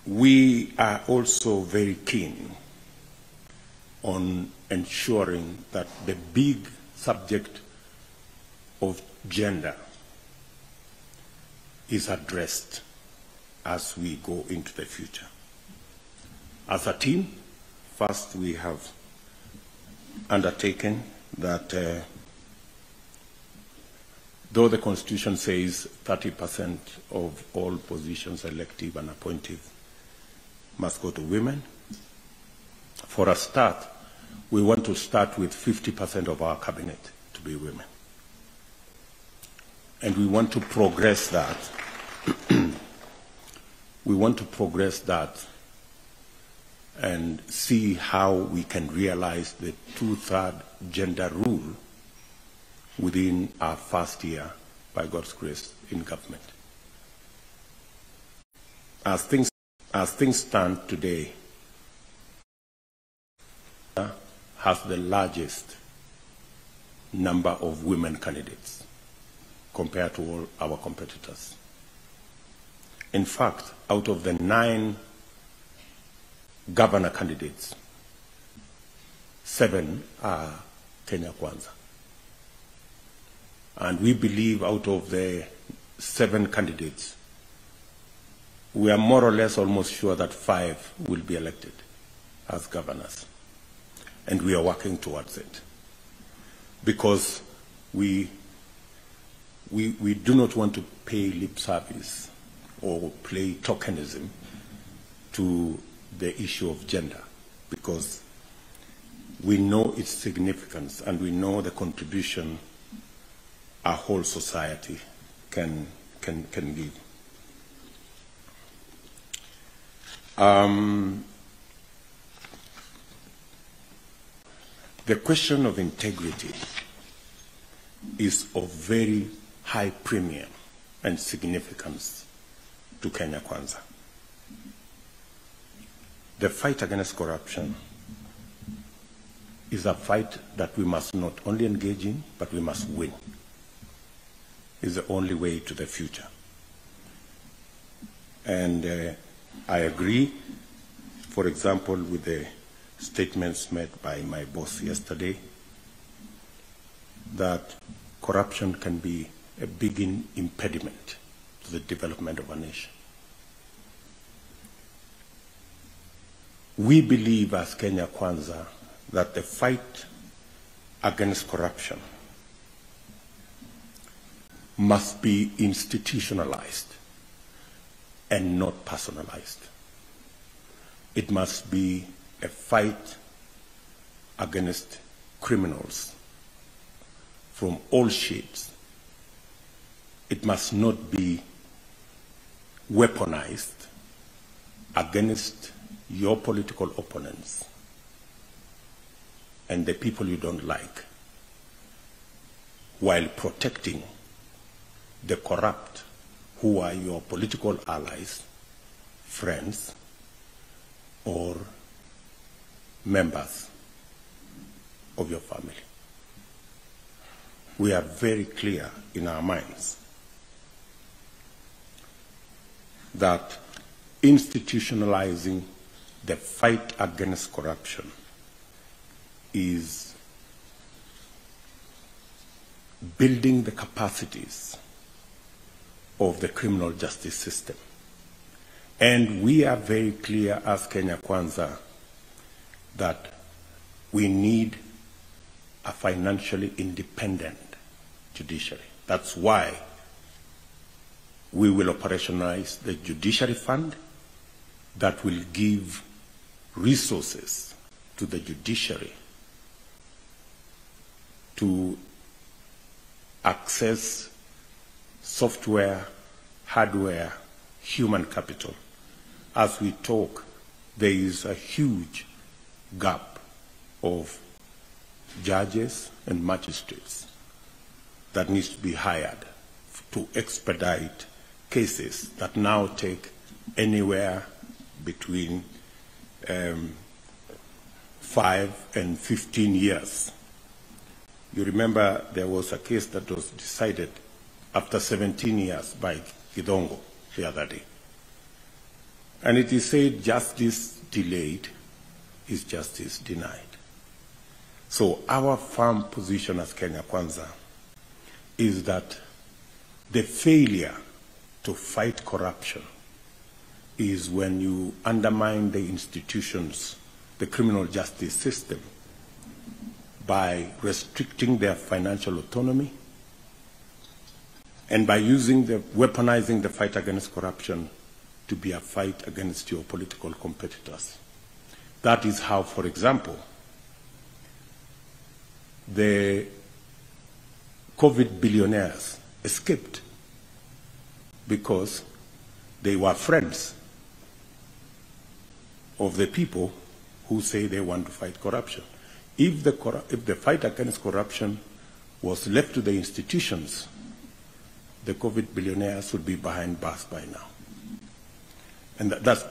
We are also very keen on ensuring that the big subject of gender is addressed as we go into the future. As a team, first we have undertaken that though the Constitution says 30% of all positions, elective and appointive, must go to women, for a start, we want to start with 50% of our cabinet to be women. And we want to progress that. We want to progress that and see how we can realize the 2/3 gender rule within our first year, by God's grace, in government. As things stand today, has the largest number of women candidates compared to all our competitors. In fact, out of the 9 governor candidates, 7 are Kenya Kwanza. And we believe out of the 7 candidates, we are more or less almost sure that 5 will be elected as governors. And we are working towards it. Because we do not want to pay lip service or play tokenism to the issue of gender, because we know its significance and we know the contribution our whole society can give. The question of integrity is of very high premium and significance to Kenya Kwanza. The fight against corruption is a fight that we must not only engage in, but we must win. It's the only way to the future. And I agree, for example, with the statements made by my boss yesterday, that corruption can be a big impediment to the development of a nation. We believe as Kenya Kwanza that the fight against corruption must be institutionalized and not personalized. It must be a fight against criminals from all shades. It must not be weaponized against your political opponents and the people you don't like, while protecting the corrupt who are your political allies, friends, or members of your family. We are very clear in our minds that institutionalizing the fight against corruption is building the capacities of the criminal justice system. And we are very clear as Kenya Kwanza that we need a financially independent judiciary. That's why we will operationalize the judiciary fund that will give resources to the judiciary to access software, hardware, human capital. As we talk, there is a huge gap of judges and magistrates that needs to be hired to expedite cases that now take anywhere between 5 and 15 years. You remember there was a case that was decided after 17 years by Githongo the other day. And it is said justice delayed is justice denied. So our firm position as Kenya Kwanza is that the failure to fight corruption is when you undermine the institutions, the criminal justice system, by restricting their financial autonomy and by weaponizing the fight against corruption to be a fight against your political competitors. That is how, for example, the COVID billionaires escaped, because they were friends of the people who say they want to fight corruption. If the fight against corruption was left to the institutions, the COVID billionaires would be behind bars by now. And that's